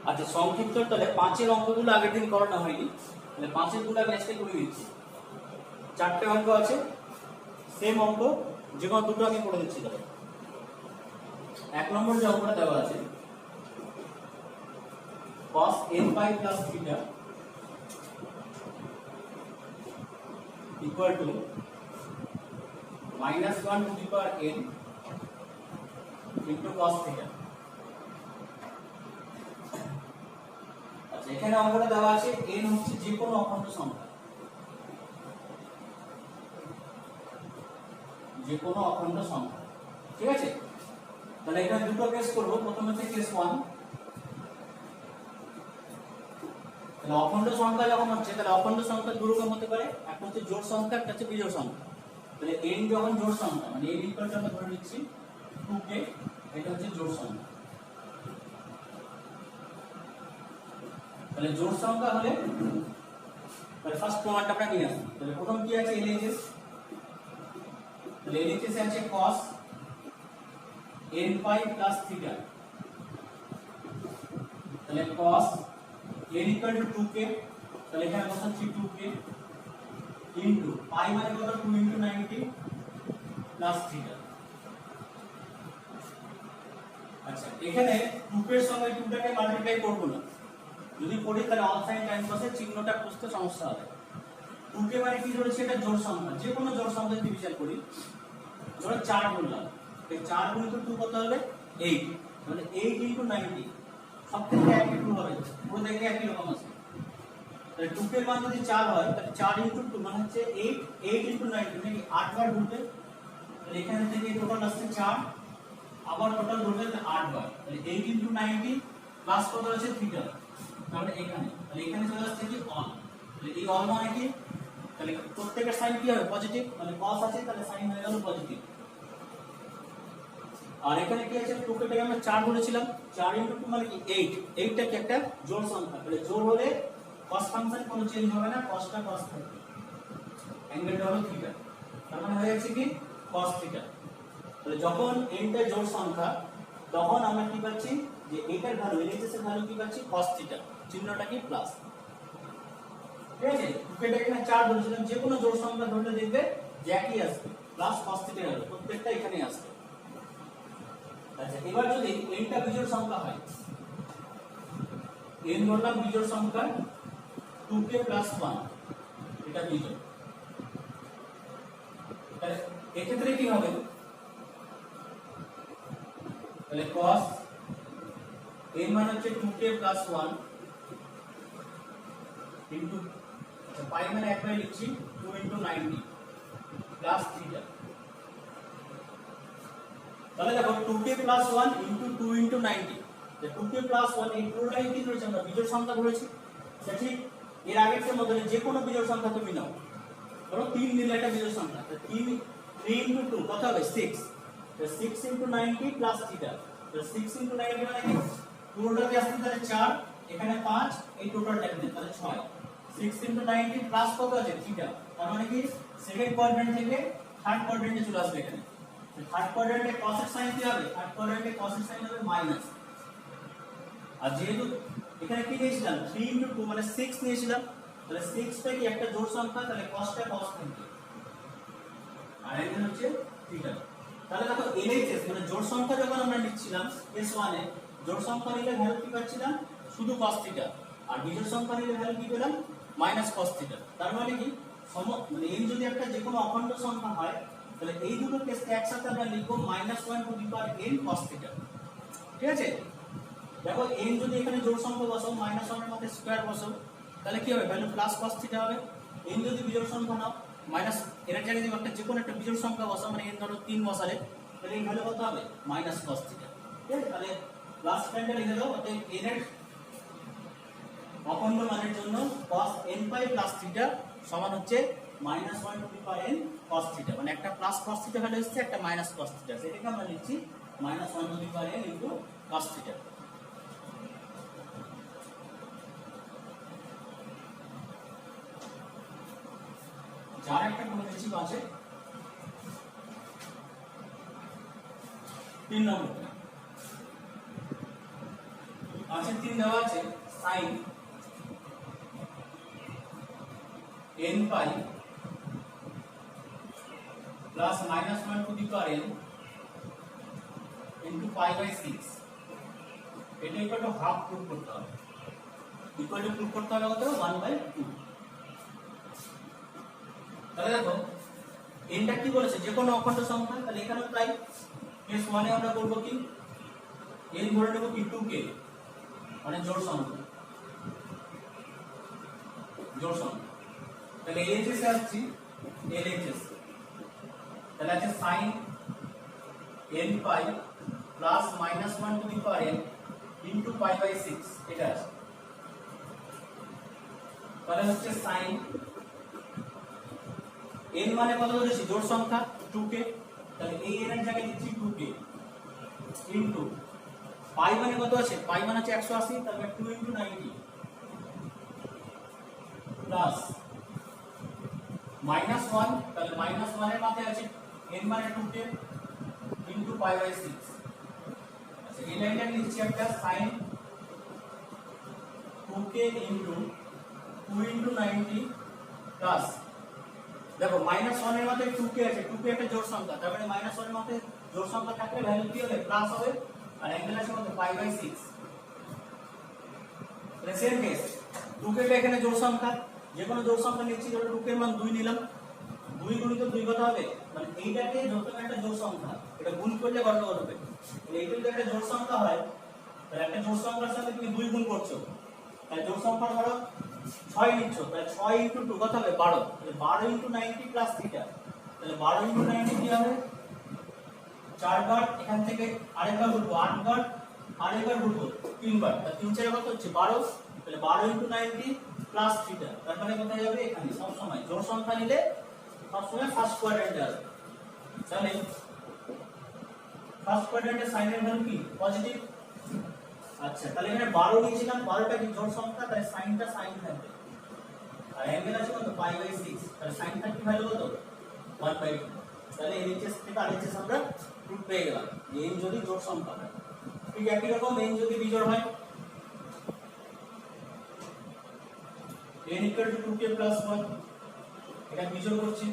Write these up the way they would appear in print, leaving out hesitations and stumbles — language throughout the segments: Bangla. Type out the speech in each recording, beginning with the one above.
আচ্ছা সংক্ষিপ্ত তাহলে 5 এর অঙ্কগুলো আগের দিন করানো হয়নি, তাহলে 5 এর গুলো আমি আজকে করে দিচ্ছি। 4টে অঙ্ক আছে, সেম অঙ্ক, যে কোনো দুটো আমি করে দিচ্ছি। তাহলে 1 নম্বর যে অঙ্কটা দেওয়া আছে cos n pi plus theta equal to -1 to the power n into cos theta। আচ্ছা এখানে অঙ্কটা দেওয়া আছে n হচ্ছে যে কোনো অখণ্ড সংখ্যা, যে কোনো অখণ্ড সংখ্যা, ঠিক আছে। তাহলে এখানে দুটো কেস করব, প্রথমে হচ্ছে কেস 1। তাহলে অখণ্ড সংখ্যা যখন হচ্ছে তাহলে অখণ্ড সংখ্যা দু রকম হতে পারে, একটা হচ্ছে জোড় সংখ্যা, একটা হচ্ছে বিজোড় সংখ্যা। তাহলে n যখন জোড় সংখ্যা মানে n ইকুয়াল টু আমরা ধরে নিচ্ছি 2k, এটা হচ্ছে জোড় সংখ্যা। তাহলে জোড় সংখ্যা হলে তাহলে ফার্স্ট প্রমাণটা আমরা নিয়ে আসি। তাহলে প্রথম কি আছে LHS, তাহলে LHS আছে cos n pi plus theta, তাহলে cos n equal to 2k, তাহলে এখানে বসাচ্ছি 2k into pi মানে কত 2 into 90 plus theta। আচ্ছা এখানে 2k এর সঙ্গে 2টাকে মাল্টিপ্লাই করব না, যদি করি তাহলে অল সাইন টাইমস আছে, চিহ্নটা বুঝতে সমস্যা হবে। 2k মানে কি ধরেছি, এটা জোড় সংখ্যা, যে কোনো জোড় সংখ্যা যদি বিচার করি, ধরো 4 বললাম, এই 4 গুণিত 2 কত হবে 8, মানে 8 into 90 সবথেকে একই 2 হবে, পুরো দেখে একই রকম আছে। তাহলে 2k এর মান যদি 4 হয় তাহলে 4 into 2 মানে হচ্ছে 8, 8 into 90 মানে 8 বার ঢুকবে। তাহলে এখানে থেকে টোটাল আসছে 4, আবার টোটাল ঢুকবে 8 বার, তাহলে 8 into 90 প্লাস কত আছে থিটা, তাহলে এখানে, তাহলে এখানে চলে আসছে কি অল। তাহলে এই অল মানে কি, তাহলে প্রত্যেকের সাইন কি হবে পজিটিভ, মানে cos আছে তাহলে সাইন হয়ে গেল পজিটিভ। আর এখানে কি আছে 2k টাকে আমরা 4 ধরেছিলাম, 4 into 2 মানে কি 8, 8টা কি একটা জোড় সংখ্যা, তাহলে জোড় হলে cos ফাংশন কোনো চেঞ্জ হবে না, cos টা cos থাকবে, অ্যাঙ্গেলটা হলো থিটা, তার মানে হয়ে যাচ্ছে কি cos থিটা। তাহলে যখন n টা জোড় সংখ্যা তখন আমরা কি পাচ্ছি যে এটার ভ্যালু LHS এর ভ্যালু কি পাচ্ছি cos থিটা, চিহ্নটা কি প্লাস, ঠিক আছে। 2k টাকে এখানে 4 ধরেছিলাম, যে কোনো জোড় সংখ্যা ধরলে দেখবে যে একই আসবে, প্লাস cos থিটা হলো, প্রত্যেকটা এখানেই আসবে। আচ্ছা এবার যদি n টা বিজোড় সংখ্যা হয়, n ধরলাম বিজোড় সংখ্যা 2k plus 1, এটা বিজোড়, তাহলে এক্ষেত্রে কি হবে, তাহলে cos n মানে হচ্ছে 2k plus 1 into, আচ্ছা পাই মানে একবারে লিখছি 2 into 90 plus theta। তাহলে দেখো 2k plus 1 into 2 into 90, যে 2k plus 1 এই পুরোটাই কি ধরেছি আমরা বিজোড় সংখ্যা ধরেছি, সেটা ঠিক এর আগের মধ্যে যে কোনো বিজোড় সংখ্যা তুমি নাও, ধরো 3 নিলে একটা বিজোড় সংখ্যা, তো 3 into 2 কত হবে 6, তো 6 into 90 plus theta, তো 6 into 90 মানে কি পুরোটাকে আসছে তাহলে 4, এখানে 5, এই টোটালটা এখানে তাহলে 6, 6 into 90 প্লাস কত আছে থিটা, তার মানে কি সেকেন্ড কোয়াড্রেন্ট থেকে থার্ড কোয়াড্রেন্টে চলে আসবে। এখানে থার্ড কোয়াড্রেন্টে cos এর সাইন কি হবে, থার্ড কোয়াড্রেন্টে cos এর সাইন হবে মাইনাস। আর যেহেতু এখানে কি নিয়েছিলাম 3 into 2 মানে 6 নিয়েছিলাম, তাহলে 6 টা কি একটা জোড় সংখ্যা, তাহলে cos টা cos থাকবে, আর এখানে হচ্ছে থিটা। তাহলে দেখো LHS মানে জোড় সংখ্যা যখন আমরা নিচ্ছিলাম কেস 1 এ, জোড় সংখ্যা নিলে ভ্যালু কি পাচ্ছিলাম শুধু cos থিটা, আর বিজোড় সংখ্যা নিলে ভ্যালু কি পেলাম মাইনাস cos থিটা। তার মানে কি মানে n যদি একটা যে কোনো অখণ্ড সংখ্যা হয় তাহলে এই দুটো কেসকে একসাথে আমরা লিখবো -1 two the power n cos theta, ঠিক আছে। দেখো n যদি এখানে জোড় সংখ্যা বসাও, -1 এর মধ্যে স্কয়ার বসাও, তাহলে কি হবে ভ্যালু প্লাস cos থিটা হবে। n যদি বিজোড় সংখ্যা নাও, মাইনাস এর জায়গায় যদি একটা যে কোনো একটা বিজোড় সংখ্যা বসাও, মানে n ধরো 3 বসালে, তাহলে এই ভ্যালু কত হবে -cos থিটা, ঠিক আছে। তাহলে প্লাস সাইনটা লিখে দাও, অতএব n এর অখণ্ড মানের জন্য cos n pi plus theta সমান হচ্ছে -1 two the power n cos theta, মানে একটা প্লাস cos থিটা ভ্যালু এসেছে, একটা মাইনাস cos থিটা, সেটাকে আমরা লিখছি -1 two the power n into cos theta. যার একটা করে দিচ্ছি পাশে 3 নম্বর। 5 3 দেওয়া আছে sin n pi plus minus 1 to the power n into pi by 6 এটা ইকুয়াল টু হাফ প্রুফ করতে হবে ইকুয়াল টু প্রুফ করতে হবে কত 1 বাই 2 তাহলে দেখো nটা কি বলেছে যে কোনো অখণ্ড সংখ্যা তাহলে এখানেও তাই কেস 1 এ আমরা করব কি n ধরে নেব কি 2k মানে জোড় সংখ্যা তাহলে LHS এ আসছি LHS তাহলে আছে sin n pi plus minus 1 to the power n into pi by 6 এটা আছে তাহলে হচ্ছে sin n মানে কত ধরেছি জোড় সংখ্যা 2k তাহলে এই n এর জায়গায় দিচ্ছি 2k into pi মানে কত আছে pi মানে আছে 180 তাহলে 2 into 90 plus minus 1 তাহলে minus 1 এর মাথায় আছে n মানে 2k into pi by 6 আচ্ছা এই লাইনটা লিখছি একটা sin 2k into 2 into 90 plus দেখো minus 1 এর মাথায় 2k আছে 2k একটা জোড় সংখ্যা তার মানে minus 1 এর মাথায় জোড় সংখ্যা থাকলে ভ্যালু কি হবে প্লাস হবে আর অ্যাঙ্গেল আছে কত pi by 6 তাহলে সেম কেস 2k টা এখানে জোড় সংখ্যা যে কোনো জোড় সংখ্যা নিচ্ছি ধরো 2k এর মান 2 নিলাম 2 গুণিত 2 কত হবে মানে এইটাকে যত একটা জোড় সংখ্যা এটা গুণ করলে গন্ডগোল হবে তাহলে এইটা যদি একটা জোড় সংখ্যা হয় তাহলে একটা জোড় সংখ্যার সাথে তুমি 2 গুণ করছো তাহলে জোড় সংখ্যা ধরো 6 নিচ্ছ তাহলে 6 ইনটু 2 কত হবে 12 তাহলে 12 ইনটু 90 প্লাস θ তাহলে 12 ইনটু 90 কি হবে 4 বার এখান থেকে আরেকবার ঘুরবো 8 বার আরেকবার ঘুরবো 3 বার তাহলে 3 4 কত হচ্ছে 12 তাহলে 12 ইনটু 90 প্লাস θ তার মানে কোথায় যাবে এখানে সব সময় জোড় সংখ্যা নিলে সব সময় ফার্স্ট কোয়াড্র্যান্টে আসবে তাহলে ফার্স্ট কোয়াড্র্যান্টে সাইনের ভ্যালু কি পজিটিভ আচ্ছা তাহলে এখানে 12 নিয়েছিলাম 12টা কি জোড় সংখ্যা তাই সাইনটা সাইন থাকবে আর অ্যাঙ্গেল আছে কত পাই বাই 6 তাহলে সাইন থাকবে ভ্যালু কত 1 বাই 2 তাহলে LHS থেকে RHS আমরা প্রুফ পেয়ে গেলাম যে n যদি জোড় সংখ্যা হয় ঠিক একই রকম n যদি বিজোড় হয় n equal to 2k plus 1 এটা বিজোড় করছি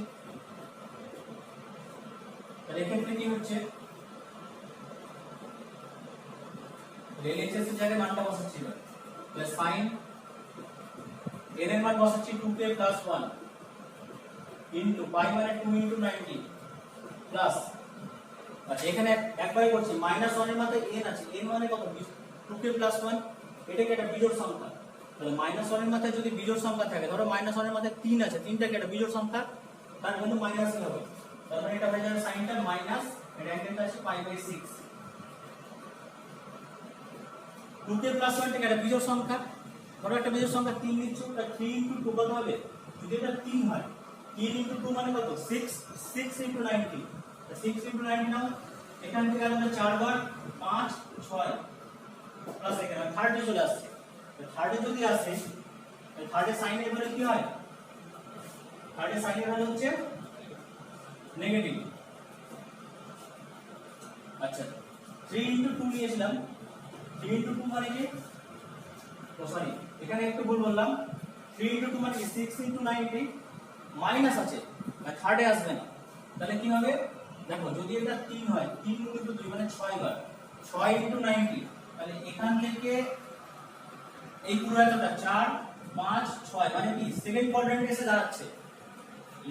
তাহলে এক্ষেত্রে কি হচ্ছে LHS এর জায়গায় মানটা বসাচ্ছি না তাহলে sin n এর মান বসাচ্ছি 2k plus 1 into pi মানে 2 into 90 প্লাস আচ্ছা এখানে একবারই করছি minus 1 এর মাথায় n আছে n মানে কত 2k plus 1 এটা কি একটা বিজোড় সংখ্যা তাহলে minus 1 এর মাথায় যদি বিজোড় সংখ্যা থাকে ধরো minus 1 এর মাথায় 3 আছে 3টা কি একটা বিজোড় সংখ্যা তার মানে মাইনাস হবে তার মানে এটা হয়ে যাবে সাইনটা মাইনাস এর অ্যাঙ্গেলটা আছে পাই বাই 6 2k plus 1 থেকে একটা বিজোড় সংখ্যা ধরো একটা বিজোড় সংখ্যা 3 নিচ্ছো তাহলে 3 into 2 কত হবে যদি এটা 3 হয় 3 into 2 মানে কত 6 into 90 6 into 90 নাও এখান থেকে আমরা 4 বার 5 6 প্লাস এখানে থার্ড এ চলে আসছে থার্ড এ যদি আসে তাহলে থার্ড এর সাইন এর ভ্যালু কি হয় থার্ড এর সাইন এর ভ্যালু হচ্ছে নেগেটিভ আচ্ছা 3 into 2 নিয়েছিলাম 3 into 2 মানে কি সরি এখানে একটু ভুল বললাম 3 into 2 মানে 6 into 90 মাইনাস আছে আর থার্ডে আসবে না তাহলে কি হবে দেখো যদি এটা 3 হয় 3 into 2 মানে 6 বার 6 into 90 তাহলে এখান থেকে এই পুরোটা 4 5 6 মানে কি সেকেন্ড কোয়াড্র্যান্টে এসে দাঁড়াচ্ছে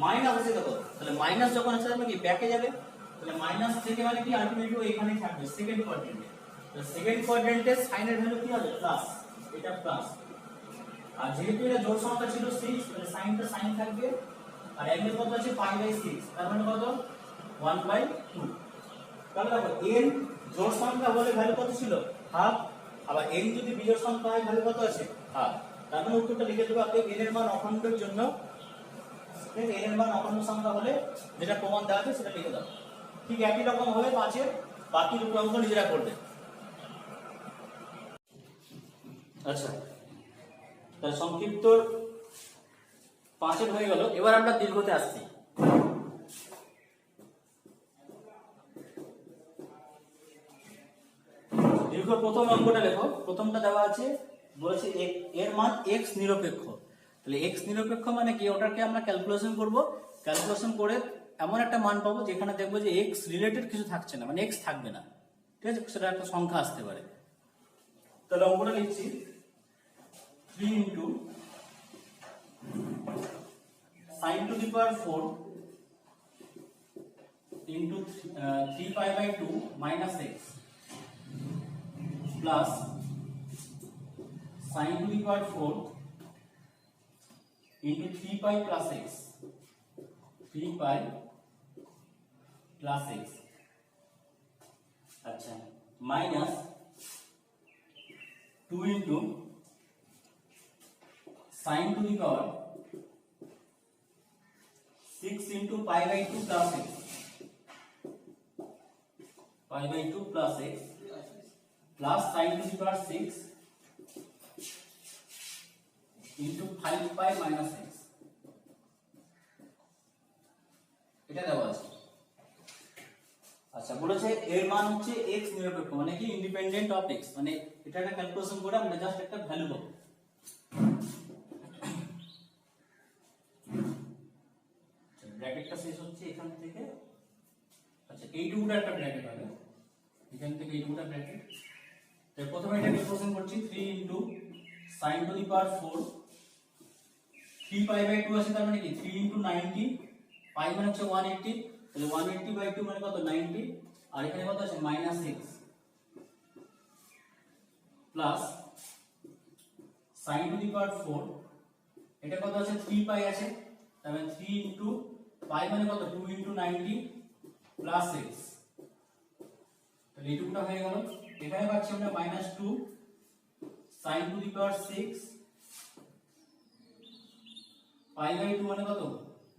মাইনাস আছে দেখো তাহলে মাইনাস যখন আসবে মানে কি ব্যাকে যাবে তাহলে মাইনাস থেকে মানে কি আলটিমেটলি এখানেই থাকবে সেকেন্ড কোয়াড্র্যান্টে তো সেকেন্ড কোয়াড্র্যান্টে সাইনের ভ্যালু কি হবে প্লাস এটা প্লাস আর যেহেতু এটা জোড় সংখ্যা ছিল 6 তাহলে সাইনটা সাইন থাকবে আর অ্যাঙ্গেল কত আছে পাই বাই 6 তার মানে কত 1 বাই 2 তাহলে দেখো n জোড় সংখ্যা হলে ভ্যালু কত ছিল হাফ আবার n যদি বিজোড় সংখ্যা হয় ভ্যালু কত আছে হাফ তার মানে উত্তরটা লিখে দেব আপনি n এর মান অখণ্ডের জন্য n এর মান অখণ্ড সংখ্যা হলে যেটা প্রমাণ দেওয়া আছে সেটা লিখে দাও ঠিক একই রকম হবে 5 এর বাকি দুটো অঙ্ক নিজেরা করবে আচ্ছা তাহলে সংক্ষিপ্ত 5 এর হয়ে গেল এবার আমরা দীর্ঘতে আসছি দীর্ঘ প্রথম প্রথম অঙ্কটা দেখো, প্রথমটা দেওয়া আছে বলেছে এর মান x নিরপেক্ষ। তাহলে x নিরপেক্ষ মানে কি, ওটাকে আমরা ক্যালকুলেশন করব, ক্যালকুলেশন করে এমন একটা মান পাবো যেখানে দেখবো যে x রিলেটেড কিছু থাকছে না, মানে x থাকবে না, ঠিক আছে, সেটা একটা সংখ্যা আসতে পারে। তাহলে অঙ্কটা লিখছি 3 into sin to the power 4 into 3 pi by 2 minus x plus sin to the power 4 into 3 pi plus x, 3 pi plus x, अच्छा, minus 2 into sin to the power 6 into pi by 2 plus x, pi by 2 plus x plus sin to the power 6 into 5 pi minus x, এটা দেওয়া আছে। আচ্ছা, বলেছে এর মান হচ্ছে x নিরপেক্ষ, মানে কি ইন্ডিপেন্ডেন্ট অফ x, মানে এটা একটা ক্যালকুলেশন করে আমরা জাস্ট একটা ভ্যালু পাবো। ব্র্যাকেটটা শেষ হচ্ছে এখান থেকে, আচ্ছা এইটুকুটা একটা ব্র্যাকেট হবে, এখান থেকে এইটুকুটা ব্র্যাকেট। তো প্রথমে এটা ক্যালকুলেশন করছি 3 into sin to the power 4, 3 pi by 2 আছে, তার মানে কি 3 ইনটু 90, পাই মানে হচ্ছে 180, তাহলে 180 বাই 2 মানে কত 90, আর এখানে কত আছে minus 6 plus sin to the power 4, এটা কত আছে 3 পাই আছে, তার মানে 3 ইনটু পাই মানে কত 2 ইনটু 90 প্লাস 6, তাহলে এইটুকুটা হয়ে গেল। এখানে পাচ্ছি আমরা minus 2 sin to the power 6 pi by 2 মানে কত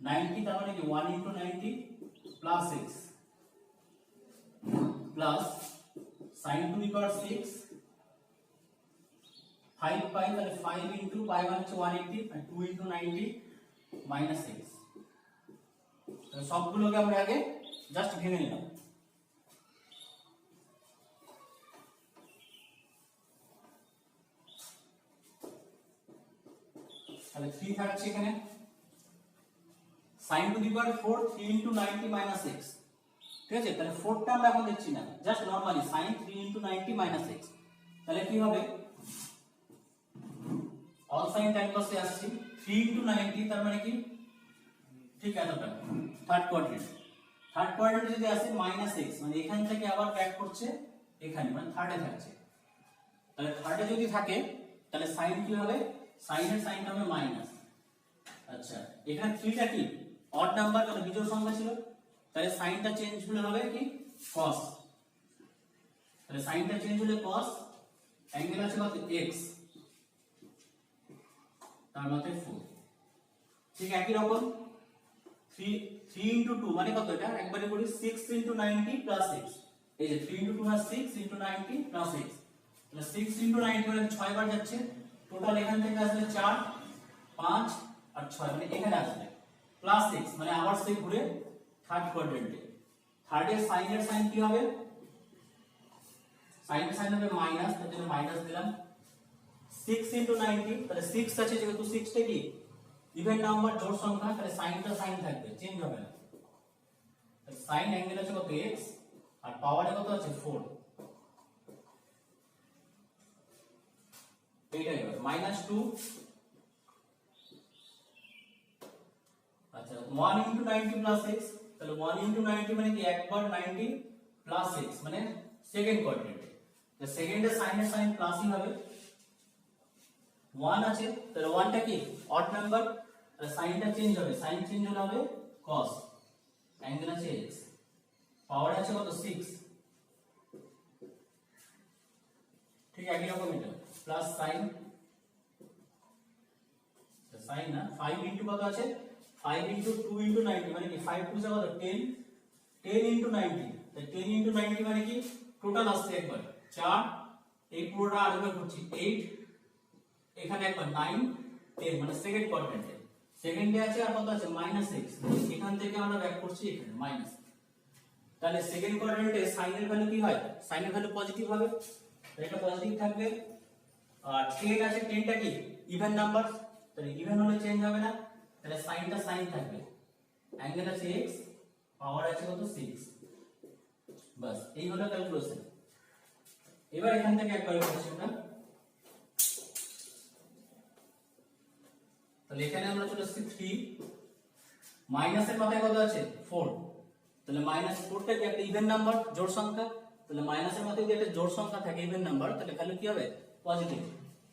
90, তার মানে কি 1 into 90 plus 6 plus sin to the power 6 5 pi, তাহলে 5 ইনটু পাই মানে হচ্ছে 180 আর 2 ইনটু 90 মাইনাস 6। তাহলে সবগুলোকে আমরা আগে জাস্ট ভেঙে নিলাম। তাহলে 3 থাকছে এখানে, sin to the power 4 3 into 90 minus 6, ঠিক আছে। তাহলে 4টা আমরা এখন দেখছি না, just normally sin 3 into 90 minus 6, তাহলে কি হবে অল সাইন টাইম কসে আসছে 3 ইনটু 90, তার মানে কি ঠিক এতটা থার্ড কোয়াড্রেন্ট যদি আসে মাইনাস 6, মানে এখান থেকে আবার ব্যাক করছে এখানে, মানে থার্ডে থাকছে। তাহলে থার্ডে যদি থাকে তাহলে সাইন কি হবে, সাইনের সাইনটা হবে মাইনাস। আচ্ছা, এখানে 3টা কি অড নাম্বার, কারণ বিজোড় সংখ্যা ছিল, তাহলে সাইনটা চেঞ্জ হলে হবে কি cos, তাহলে সাইনটা চেঞ্জ হলে cos, অ্যাঙ্গেল আছে কত x, তার মতে 4। ঠিক একই রকম 3 ইনটু 2 মানে কত, এটা একবারে করি 6 ইনটু 90 প্লাস 6, এই যে 3 ইনটু 2 মানে 6 ইনটু 90 প্লাস 6, তাহলে 6 ইনটু 90 মানে 6 বার যাচ্ছে, টোটাল এখান থেকে আসলে 4 5 আর 6, মানে এখানে আসবে প্লাস 6, মানে আবার সে ঘুরে থার্ড কোয়াড্রেন্টে। থার্ডের সাইনের সাইন কি হবে, সাইনের সাইন হবে মাইনাস, তার জন্য মাইনাস দিলাম। 6 ইনটু 90, তাহলে 6 আছে, যেহেতু 6টা কি ইভেন নাম্বার জোড় সংখ্যা, তাহলে সাইনটা সাইন থাকবে, চেঞ্জ হবে না। তাহলে সাইন অ্যাঙ্গেল আছে কত x, আর পাওয়ারে কত আছে 4, এইটাই হবে মাইনাস 2। আচ্ছা 1 ইনটু 90 প্লাস 6, তাহলে 1 ইনটু 90 মানে কি একবার 90 প্লাস 6, মানে সেকেন্ড কোয়াড্রেন্টে, তো সেকেন্ডের সাইনের সাইন প্লাসই হবে। 1 আছে, তাহলে 1টা কি অড নাম্বার, তাহলে সাইনটা চেঞ্জ হবে, সাইন চেঞ্জ হলে হবে cos, অ্যাঙ্গেল আছে x, পাওয়ার আছে কত 6, ঠিক একই রকম এটা প্লাস সাইন, সাইন না 5 ইনটু কত আছে 5 ইনটু 2 ইনটু 90, মানে কি 5 2 কত 10, 10 ইনটু 90, তাই 10 ইনটু 90 মানে কি টোটাল আসছে একবার 4, এই পুরোটা আরেকবার করছি 8, এখানে একবার 9 10, মানে সেকেন্ড কোয়াড্রেন্টে, সেকেন্ডে আছে আর কত আছে মাইনাস 6, এখান থেকে আমরা ব্যাক করছি এখানে মাইনাস। তাহলে সেকেন্ড কোয়াড্রেন্টে সাইনের ভ্যালু কি হয়, সাইনের ভ্যালু পজিটিভ হবে, এটা পজিটিভ থাকবে। আর 10 আছে, 10টা কি ইভেন নাম্বার, তাহলে ইভেন হলে চেঞ্জ হবে না, তাহলে সাইনটা সাইন থাকবে। অ্যাঙ্গেল আছে x, পাওয়ার আছে কত 6। বাস এই হলো ক্যালকুলেশন। এবার এখান থেকে একবার কোশ্চেনটা, তাহলে এখানে আমরা চলে আসছি 3, মাইনাসের মাথায় কত আছে 4, তাহলে -4টা কি একটা ইভেন নাম্বার, জোড় সংখ্যা, তাহলে মাইনাসের মাথায় যদি একটা জোড় সংখ্যা থাকে ইভেন নাম্বার, তাহলে ভ্যালু কি হবে পজিটিভ।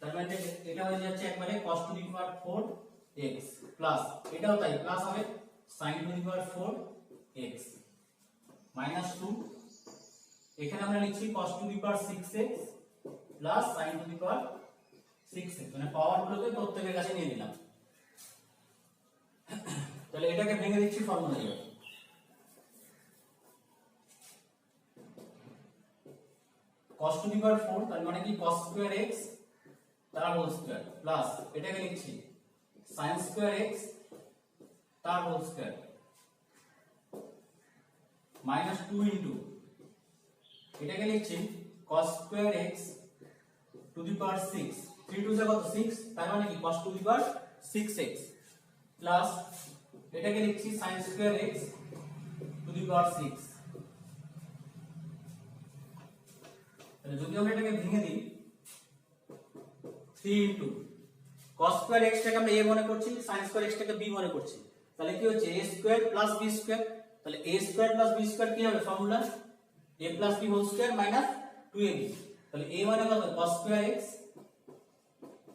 তার মানে এটা হয়ে যাচ্ছে একবারে cos to the power 4x plus এটাও তাই প্লাস হবে sin to the power 4x -2, এখানে আমরা লিখছি cos to the power 6x plus sin to the power 6x, মানে পাওয়ার গুলোকে প্রত্যেকের কাছে নিয়ে নিলাম। তাহলে এটাকে ভেঙে দিচ্ছি ফর্মুলা দিয়ে, cos টু দি পাওয়ার 4 তার মানে কি cos স্কয়ার x তার হোল স্কয়ার প্লাস এটাকে লিখছি sin স্কয়ার x তার হোল স্কয়ার -2 ইনটু এটাকে লিখছি cos square x to the power 6, 3 two যা কত 6, তার মানে কি cos to the power 6x plus এটাকে লিখছি sin square x to the power 6। তাহলে যদি আমরা এটাকে ভেঙে দিই 3 ইনটু cos স্কয়ার x টাকে আমরা a মনে করছি, sin স্কয়ার x টাকে b মনে করছি, তাহলে কি হচ্ছে a square plus b square, তাহলে a square plus b square কি হবে formula a plus b whole square minus 2ab, তাহলে a মানে কত cos square x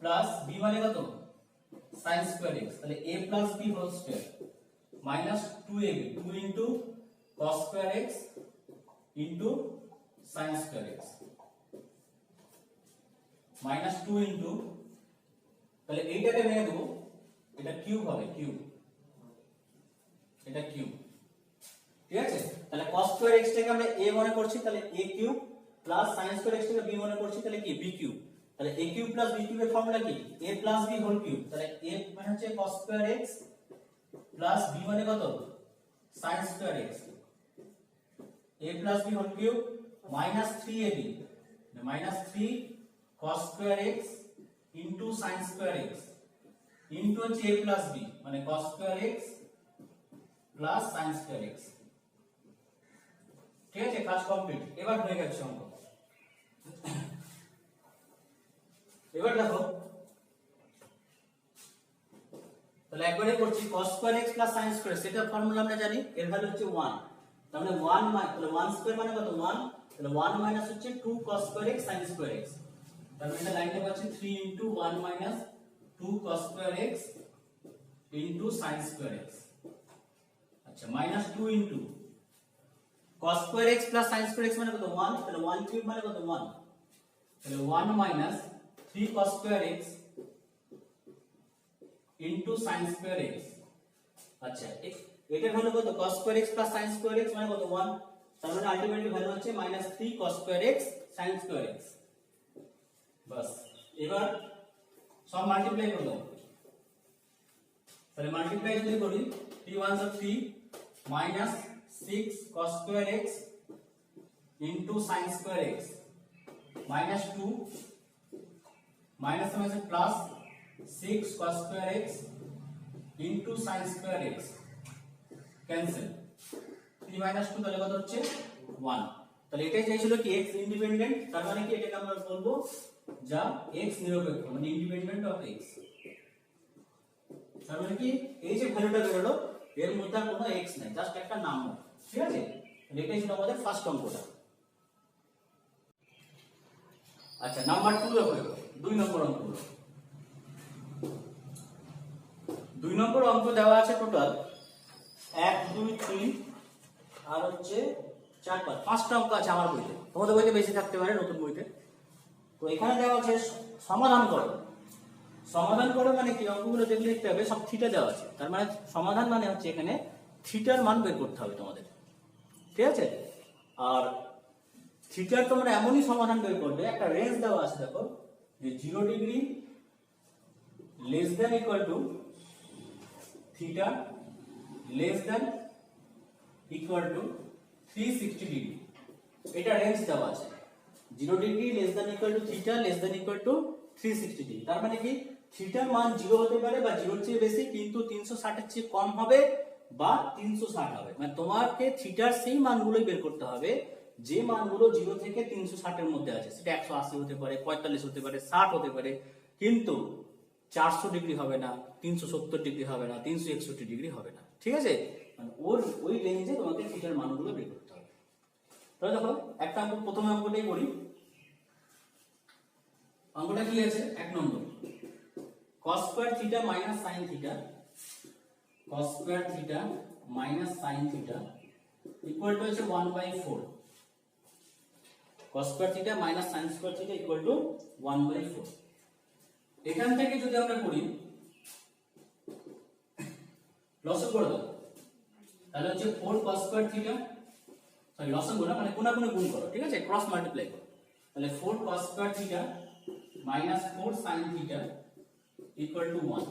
plus b মানে কত sin স্কয়ার x, তাহলে a plus b whole square minus 2ab, 2 into cos square x into sin square x minus 2 into, তাহলে এইটাকে ভেঙে দেবো, এটা কিউব হবে, কিউব, এটা কিউব, ঠিক আছে। তাহলে cos স্কয়ার x টাকে আমরা a মনে করছি, তাহলে a cube plus sin square x টাকে b মনে করছি, তাহলে কি b কিউব, তাহলে a কিউব প্লাস b কিউবের ফর্মুলা কি a plus b whole cube, তাহলে a মানে হচ্ছে cos square x plus b মানে কত sin square x, a plus b whole cube minus 3ab, minus 3 cos square x into sin square x into হচ্ছে a প্লাস b মানে cos square x plus sin square x, ঠিক আছে, কাজ কমপ্লিট। এবার হয়ে গেছে অঙ্ক। এবার দেখো, তাহলে একবারে করছি cos square x plus sin square, সেটা ফর্মুলা আমরা জানি, এর ভ্যালু হচ্ছে 1, তাহলে 1 তাহলে 1 স্কয়ার মানে কত 1, তাহলে 1 মাইনাস হচ্ছে 2 cos square x sin square x, তাহলে এটা লাইনটা পাচ্ছি 3 into 1 minus 2 cos square x into sin square x, আচ্ছা minus 2 into cos square x plus sin square x মানে কত 1, তাহলে 1 কিউব মানে কত 1, তাহলে 1 minus 3 cos square x into sin square x, আচ্ছা এটার ভ্যালু কত cos square x plus sin square x মানে কত 1, তার মানে আলটিমেটলি ভ্যালু হচ্ছে -3 cos square x sin square x। বাস এবার সব মাল্টিপ্লাই করে দাও, তাহলে মাল্টিপ্লাই যদি করি 3 1 are 3 minus 6 cos square x into sin square x minus 2 minus মানে plus 6 cos square x into sin square x cancel, 3 minus 2 তাহলে কত হচ্ছে 1, তাহলে এটাই চাইছিল কি x ইন্ডিপেন্ডেন্ট, তার মানে কি এটাকে আমরা বলবো যা x নিরপেক্ষ মানে ইন্ডিপেন্ডেন্ট অফ x, তার মানে কি এই যে ভ্যালুটা বেরোলো এর মধ্যে কোনো x নাই, জাস্ট একটা নাম, ঠিক আছে। এটাই ছিল আমাদের ফার্স্ট অঙ্কটা। আচ্ছা নাম্বার 2 দেখো, 2 নম্বর অঙ্ক, 2 নম্বর অঙ্ক দেওয়া আছে টোটাল 1 2 3 আর হচ্ছে 4 5, 5টা অঙ্ক আছে আমার বইতে, তোমাদের বইতে বেশি থাকতে পারে নতুন বইতে। তো এখানে দেওয়া আছে সমাধান করো, সমাধান করো মানে কি অঙ্কগুলো দেখলে লিখতে হবে সব থিটা দেওয়া আছে, তার মানে সমাধান মানে হচ্ছে এখানে থিটার মান বের করতে হবে তোমাদের, ঠিক আছে। আর থিটার তোমরা এমনই সমাধান বের করবে, একটা রেঞ্জ দেওয়া আছে দেখো যে 0 degree less than equal to theta less than equal to 360 degree, এটা রেঞ্জ দেওয়া আছে। 0 degree less than equal to theta less than equal to 360 degree. তার মানে কি থিটার মান 0 হতে পারে বা 0 এর চেয়ে বেশি, কিন্তু 360 এর চেয়ে কম হবে বা 360 হবে। মানে তোমাকে থিটার সেই মানগুলোই বের করতে হবে যে মানগুলো 0 থেকে 360 এর মধ্যে আছে। সেটা 180 হতে পারে, 45 হতে পারে, 60 হতে পারে, কিন্তু 400 ডিগ্রি হবে না, 370 ডিগ্রি হবে না, 361 ডিগ্রি হবে না। ঠিক আছে, মানে ওই রেঞ্জে তোমাকে থিটার মানগুলো বের করতে হবে। তাহলে দেখো একটা অঙ্ক, প্রথমে অঙ্কটাই করি। অঙ্কটা কি আছে? 1 নম্বর cos square theta minus sin theta, cos square theta minus sin theta equal two হচ্ছে 1/4। cos square theta minus sin square theta equal two 1/4। এখান থেকে যদি আমরা করি লসগু করে দাও, তাহলে হচ্ছে 4 cos স্কয়ার থিটা, সরি লসগু না, মানে কোণাগুণে গুণ করো, ঠিক আছে, ক্রস মাল্টিপ্লাই করো। তাহলে 4 cos square theta minus 4 sin theta equal two 1।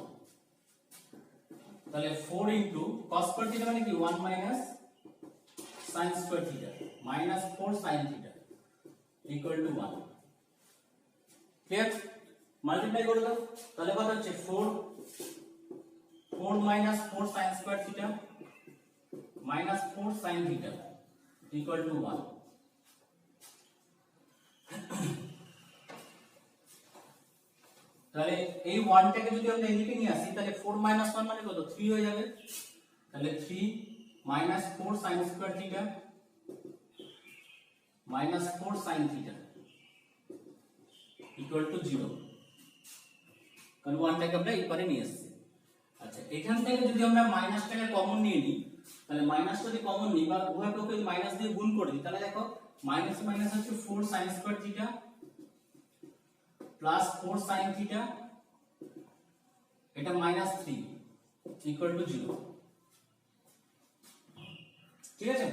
তাহলে 4 ইনটু cos স্কয়ার থিটা মানে কি 1 minus sin square theta minus 4 sin theta equal two 1। Clear? Multiply করে দাও, তাহলে কত হচ্ছে 4 minus 4 sin square theta minus 4 sin theta equal two 1। তাহলে এই 1 টাকে যদি আমরা এদিকে নিয়ে আসি, তাহলে 4 মাইনাস 1 মানে কত? 3 হয়ে যাবে। তাহলে 3 minus 4 sin square theta minus 4 sin theta equal two 0, কারণ 1 টাকে আমরা এই পারে নিয়ে আসছি। আচ্ছা, এখান থেকে যদি আমরা মাইনাসটাকে কমন নিয়ে নিই, তাহলে মাইনাসটা যদি কমন নিই বা উভয় পক্ষে যদি মাইনাস দিয়ে গুণ করে দিই, তাহলে দেখো মাইনাস মাইনাস হচ্ছে 4 sin square theta plus 4 sin theta, এটা মাইনাস 3 ইকুয়াল টু 0। ঠিক আছে,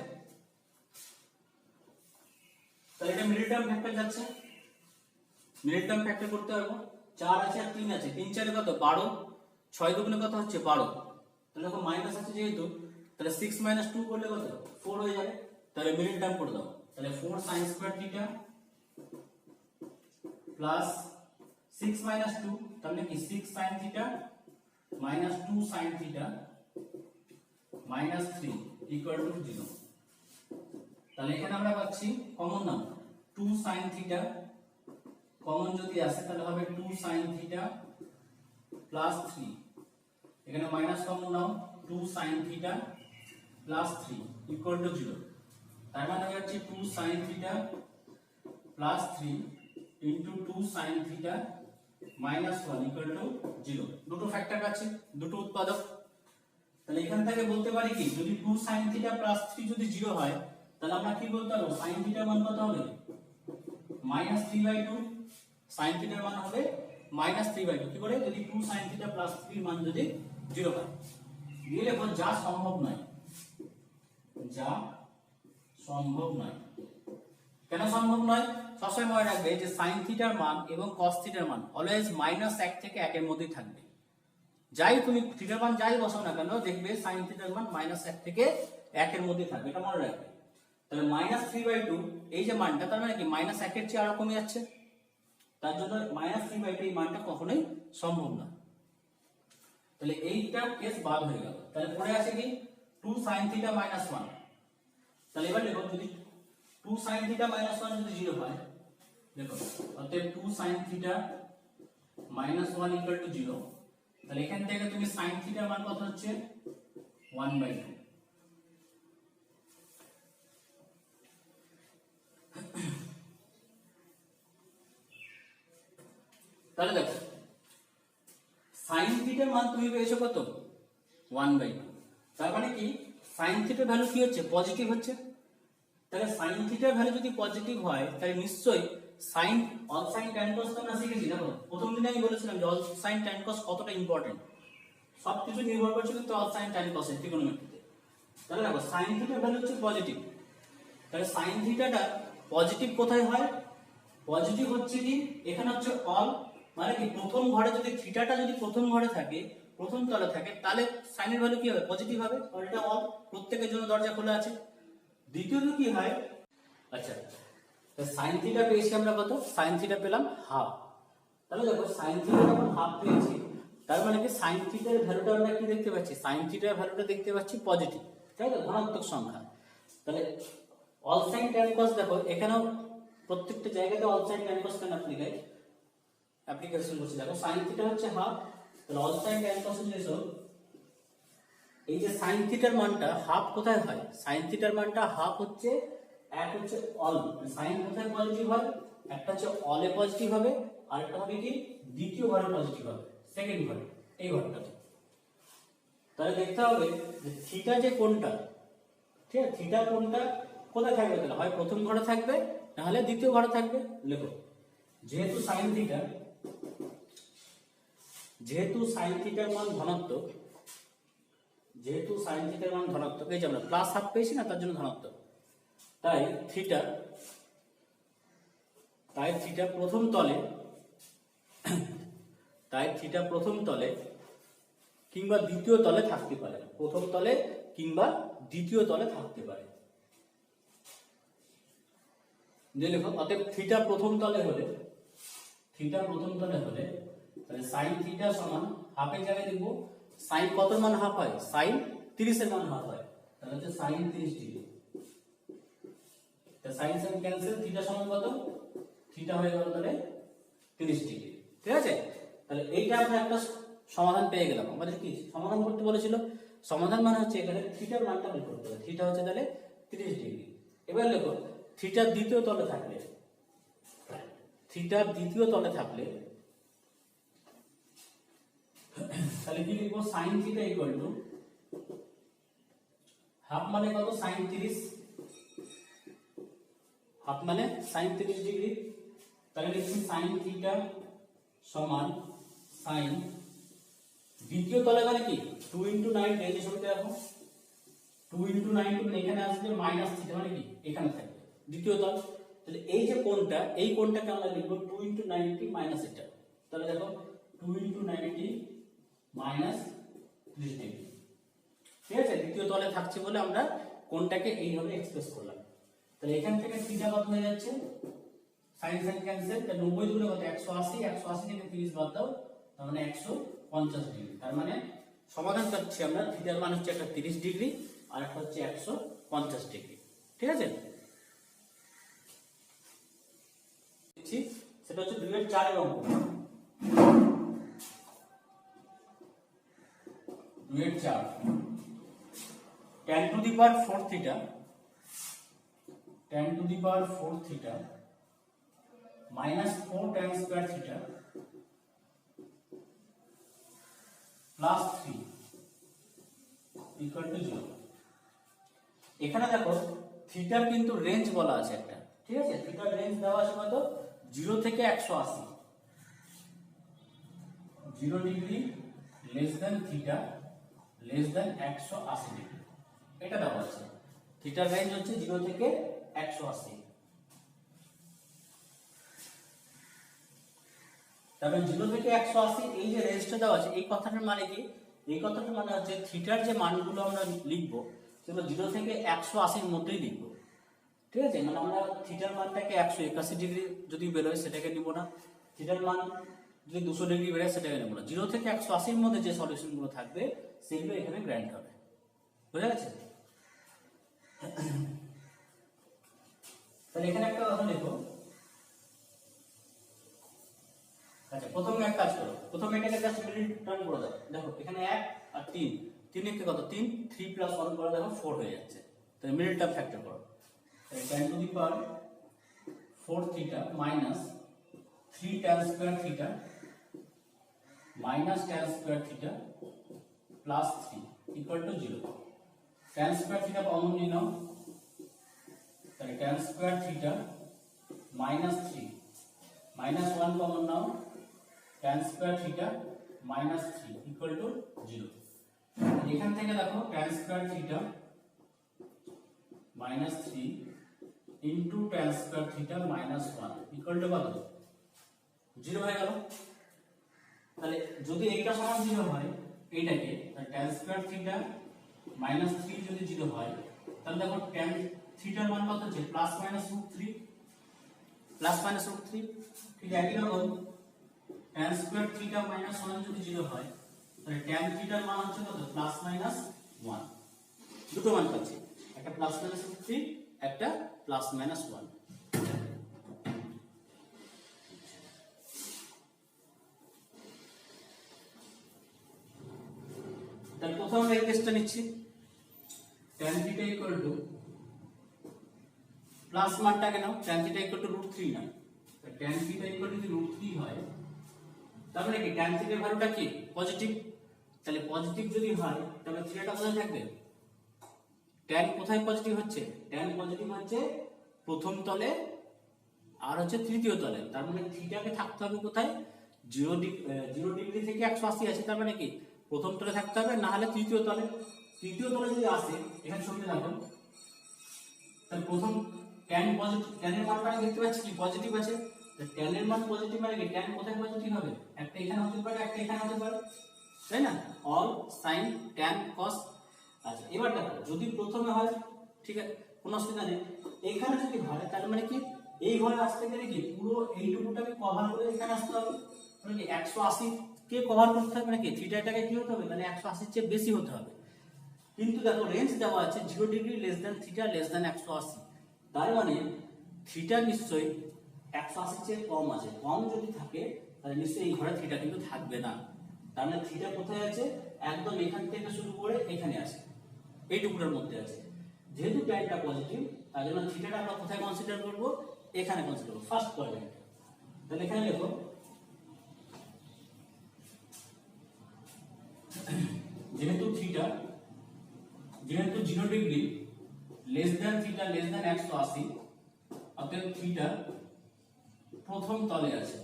তাহলে এটা মিডল টার্ম ফ্যাক্টর যাচ্ছে, মিডল টার্ম ফ্যাক্টর করতে পারবো। 4 আছে আর 3 আছে, 3 4 কত? 12, 6 দুগুণে কত হচ্ছে? 12। তাহলে দেখো মাইনাস আছে যেহেতু, তাহলে 6 মাইনাস 2 করলে কত? 4 হয়ে যাবে। তাহলে মিডল টার্ম করে দাও, তাহলে 4 sin square theta plus 6 minus 2, তাহলে কি 6 sin theta minus 2 sin theta minus 3 equal to 0। তাহলে এখানে আমরা পাচ্ছি কমন নাম 2 sin থিটা, কমন যদি আসে তাহলে হবে 2 sin থিটা প্লাস 3, এখানে minus common now 2 sin theta plus 3 equal to 0। তার মানে হচ্ছে 2 sin theta plus 3 into 2 sin theta minus 1 equal to 0। দুটো ফ্যাক্টর আছে, দুটো উৎপাদক। তাহলে এখান থেকে বলতে পারি কি, যদি 2 sin থিটা প্লাস 3 যদি 0 হয়, তাহলে আমরা কি বলতে পারবো? sin থিটার মান কত হবে? মাইনাস 3/2। sin থিটার মান হবে মাইনাস 3/2। কি করে? যদি 2 sin থিটা প্লাস 3 মান যদি 0 হয়। দিয়ে লেখো যা সম্ভব নয়, যা সম্ভব নয়। কেন সম্ভব নয়? সবসময় মনে রাখবে যে sin থিটার মান এবং cos থিটার মান অলওয়েজ -1 থেকে 1 এর মধ্যেই থাকবে। যাই তুমি থিটার মান যাই বসাও না কেন, দেখবে sin থিটার মান -1 থেকে 1 এর মধ্যেই থাকবে, এটা মনে রাখবে। তাহলে -3/2 এই যে মানটা, তার মানে কি -1 এর চেয়ে আরো কমে যাচ্ছে, তার জন্য -3/2 এই মানটা কখনোই সম্ভব না। তাহলে এইটা কেস বাদ হয়ে গেল। তাহলে পড়ে আছে কি 2 sin থিটা -1। তাহলে এবার দেখো যদি 2 sin থিটা -1 যদি 0 হয়, দেখো অতএব 2 sin থিটা -1 ইকুয়াল টু 0। তাহলে এখান থেকে তুমি sin থিটার মান কত হচ্ছে? 1/2। তাহলে দেখো sin থিটার মান তুমি পেয়েছো কত? 1/2। তার মানে কি sin থিটার ভ্যালু কি হচ্ছে? পজিটিভ হচ্ছে। তাহলে sin থিটার ভ্যালু যদি পজিটিভ হয়, তাহলে নিশ্চয়ই sin all sin tan cos তো আমরা শিখেছি। দেখো প্রথম দিনে আমি বলেছিলাম যে অল sin tan cos কতটা ইম্পর্টেন্ট, সবকিছু নির্ভর করছে কিন্তু অল sin tan cos এর ট্রিগোনোমেট্রিতে। তাহলে দেখো sin থিটার ভ্যালু হচ্ছে পজিটিভ। তাহলে sin থিটাটা পজিটিভ কোথায় হয়? পজিটিভ হচ্ছে কি এখানে হচ্ছে অল, মানে কি প্রথম ঘরে যদি থিটাটা যদি প্রথম ঘরে থাকে, প্রথম তলে থাকে, তাহলে sin এর ভ্যালু কি হবে? পজিটিভ হবে, কারণ এটা অল, প্রত্যেকের জন্য দরজা খোলা আছে। দ্বিতীয়ত কি হয়, আচ্ছা সাইন থিটা পেয়েছি আমরা কত, সাইন থিটা পেলাম হাফ। তাহলে দেখো সাইন থিটা যখন হাফ পেয়েছি, তার মানে কি সাইন থিটার ভ্যালুটা আমরা কি দেখতে পাচ্ছি, সাইন থিটার ভ্যালুটা দেখতে পাচ্ছি পজিটিভ, তাই তো, ধনাত্মক সংখ্যা। তাহলে অল সাইন ট্যান কস, দেখো এখানেও প্রত্যেকটা জায়গাতে অল সাইন ট্যান কস কেন অ্যাপ্লিকেশন করছি। দেখো সাইন থিটা হচ্ছে হাফ, তাহলে অল সাইন ট্যান কস যেসব, এই যে সাইন থিটার মানটা হাফ কোথায় হয়, সাইন থিটার মানটা হাফ হচ্ছে, এক হচ্ছে অল, সাইন কোথায় পজিটিভ হয়, একটা হচ্ছে অলে পজিটিভ হবে, আর একটা হবে কি দ্বিতীয় ঘরে পজিটিভ হবে, সেকেন্ড ঘরে, এই ঘরটাতে। তাহলে দেখতে হবে যে থিটা যে কোনটা, ঠিক আছে, থিটা কোনটা কোথায় থাকবে, তাহলে হয় প্রথম ঘরে থাকবে, নাহলে দ্বিতীয় ঘরে থাকবে। লেখো যেহেতু সাইন থিটার মান ধনাত্মক, যেহেতু সাইন থিটার মান ধনাত্মক, এই যে আমরা প্লাস হাফ পেয়েছি না, তার জন্য ধনাত্মক, তাই থিটা প্রথম তলে কিংবা দ্বিতীয় তলে থাকতে পারে, প্রথম তলে কিংবা দ্বিতীয় তলে থাকতে পারে। দেখো অতএব থিটা প্রথম তলে হলে তাহলে সাইন থিটা সমান হাফের জায়গায় লিখব, সাইন কত মান হাফ হয়, সাইন 30 এর মান হাফ হয়, তাহলে হচ্ছে সাইন 30 ডিগ্রি। তাহলে সাইন সাইন ক্যান্সেল, থিটা সমান কত, থিটা হয়ে গেল তাহলে 30 ডিগ্রি। ঠিক আছে, তাহলে এইটা আমরা একটা সমাধান পেয়ে গেলাম। আমাদের কি সমাধান করতে বলেছিল, সমাধান মানে হচ্ছে এখানে থিটার মানটা বের করতে হবে, থিটা হচ্ছে তাহলে 30 ডিগ্রি। এবার দেখো থিটার দ্বিতীয় তলে থাকলে তাহলে কি লিখবো, sine theta equal to half মানে কত, সাইন 30, হাফ মানে সাইন 30 ডিগ্রি। তাহলে লিখছি সাইন থিটা সমান সাইন, দ্বিতীয় তলে মানে কি 2 × 9, এই যে ছবিটা দেখো 2 × 9 এখানে আসবে, মাইনাস থিটা মানে কি এখানে থাকবে দ্বিতীয় তল। তাহলে এই যে কোণটা, এই কোণটাকে আমরা লিখবো 2 × 90 মাইনাস এটা। তাহলে দেখো 2 × 90 মাইনাস 30 ডিগ্রি। ঠিক আছে, দ্বিতীয় তলে থাকছে বলে আমরা কোণটাকে এইভাবে এক্সপ্রেস করলাম। তাহলে এখান থেকে থিটা কত হয়ে যাচ্ছে, সাইন সাইন ক্যান্সেল, 90 দুগুণে কত 180, 180 থেকে 30 বাদ দাও, তার মানে 150 ডিগ্রি। তার মানে সমাধান করছি আমরা, থিটার মান হচ্ছে একটা 30 ডিগ্রি আর একটা হচ্ছে 150 ডিগ্রি। ঠিক আছে, সেটা হচ্ছে 2 এর 4 এর অঙ্ক। 2 এর 4 tan two the power 4 theta minus 4 tan square theta plus 3 equal to 0। এখানে দেখো থিটার কিন্তু রেঞ্জ বলা আছে একটা, ঠিক আছে, থিটার রেঞ্জ দেওয়া আছে কত, 0 থেকে 180, 0 degree less than theta less than 180 degree, এটা দেওয়া আছে। থিটার রেঞ্জ হচ্ছে 0 থেকে 180। তবে 0 থেকে 180 এই যে রেঞ্জটা দেওয়া আছে, এই কথাটার মানে কি, এই কথাটার মানে হচ্ছে থিটার যে মানগুলো আমরা লিখবো সেগুলো 0 থেকে 180 এর মধ্যেই লিখবো। ঠিক আছে, মানে আমরা থিটার মানটাকে 181 ডিগ্রি যদি বেরোয় সেটাকে নিব না, থিটার মান যদি 200 ডিগ্রি বেরোয় সেটাকে নেব না, 0 থেকে 180 এর মধ্যে যে সলিউশনগুলো থাকবে সেগুলো এখানে গ্র্যান্ড হবে। বুঝা গেছে? তাহলে এখানে একটা কথা লিখো। আচ্ছা, প্রথমে এক কাজ করো, প্রথমে এটাকে জাস্ট মিডিল টার্ম করে দাও। দেখো এখানে 1 আর 3, 3 এর কত, 3 3 + 1 করে দেখো 4 হয়ে যাচ্ছে। তাহলে মিডিল টার্ম ফ্যাক্টর করো, tan two the power 4 theta minus 3 tan square theta minus tan square theta plus 3 equal to 0। tan square theta common নিয়ে নাও, তাহলে tan square theta minus 3 minus 1 common now, tan square theta minus 3 equal to 0। এখান থেকে দেখো tan square theta minus 3 into tan square theta minus 1 equal to কত, 0 হয়ে গেল। তাহলে যদি এইটা সমান 0 হয় এইটাকে, তাহলে tan স্কয়ার থিটা মাইনাস 3 যদি 0 হয়, তাহলে দেখো tan থিটার মান কত হচ্ছে plus minus √3, plus minus root three. ঠিক একই রকম tan square theta minus one যদি 0 হয় তাহলে ট্যান থিটার মান হচ্ছে কত প্লাস মাইনাস ওয়ান। দুটো মান পাচ্ছি, একটা প্লাস মাইনাস রুট থ্রি, একটা প্লাস মাইনাস ওয়ান। তাহলে প্রথম আমরা এই কেসটা নিচ্ছি, tan theta equal to plus মানটাকে নাও, tan theta equal to root three না, tan থিটা ইকুয়াল টু যদি রুট থ্রি হয় তার মানে কি tan থিটার ভ্যালুটা কি পজিটিভ। তাহলে পজিটিভ যদি হয় তাহলে থিটাটা কোথায় থাকবে, tan কোথায় পজিটিভ হচ্ছে, tan পজিটিভ হচ্ছে প্রথম তলে আর হচ্ছে তৃতীয় তলে। তার মানে থিটাকে থাকতে হবে কোথায়, 0 ডিগ্রি থেকে 180 আছে, তার মানে কি প্রথম তলে থাকতে হবে, না হলে তৃতীয় তলে। তৃতীয় তলে যদি আসে এখানে ছবি রাখুন, তাহলে প্রথম tan পজিটিভ, tan এর মানটা দেখতে পাচ্ছি কি পজিটিভ আছে, tan এর মান পজিটিভ মানে কি tan কোথায় পজিটিভ হবে, একটা এখানে হতে পারে একটা এখানে হতে পারে, তাই না, অল sin tan cos। আচ্ছা এবার দেখো যদি প্রথমে হয় ঠিক আছে কোনো অসুবিধা নেই, এখানে যদি হয় তার মানে কি এই ঘরে আসতে গেলে কি পুরো এইটুকুটাকে কভার করে এখানে আসতে হবে, মানে কি 180 কে কভার করতে হবে, মানে কি থিটাটাকে কি হতে হবে তাহলে 180 এর চেয়ে বেশি হতে হবে। কিন্তু দেখো রেঞ্জ দেওয়া আছে 0 degree less than theta less than 180, তার মানে থিটা নিশ্চয়ই 180 এর চেয়ে কম আছে। কম যদি থাকে তাহলে নিশ্চয়ই এই ঘরে থিটা কিন্তু থাকবে না। তার মানে থিটা কোথায় আছে, একদম এখান থেকে শুরু করে এখানে আছে, এইটুকুটার মধ্যে আছে। যেহেতু ট্যানটা পজিটিভ তার জন্য থিটাটা আমরা কোথায় কনসিডার করব, এখানে কনসিডার করব ফার্স্ট কোয়াড্রেন্ট। তাহলে এখানে লিখো যেহেতু 0 degree less than theta less than 180, অতএব থিটা প্রথম তলে আছে,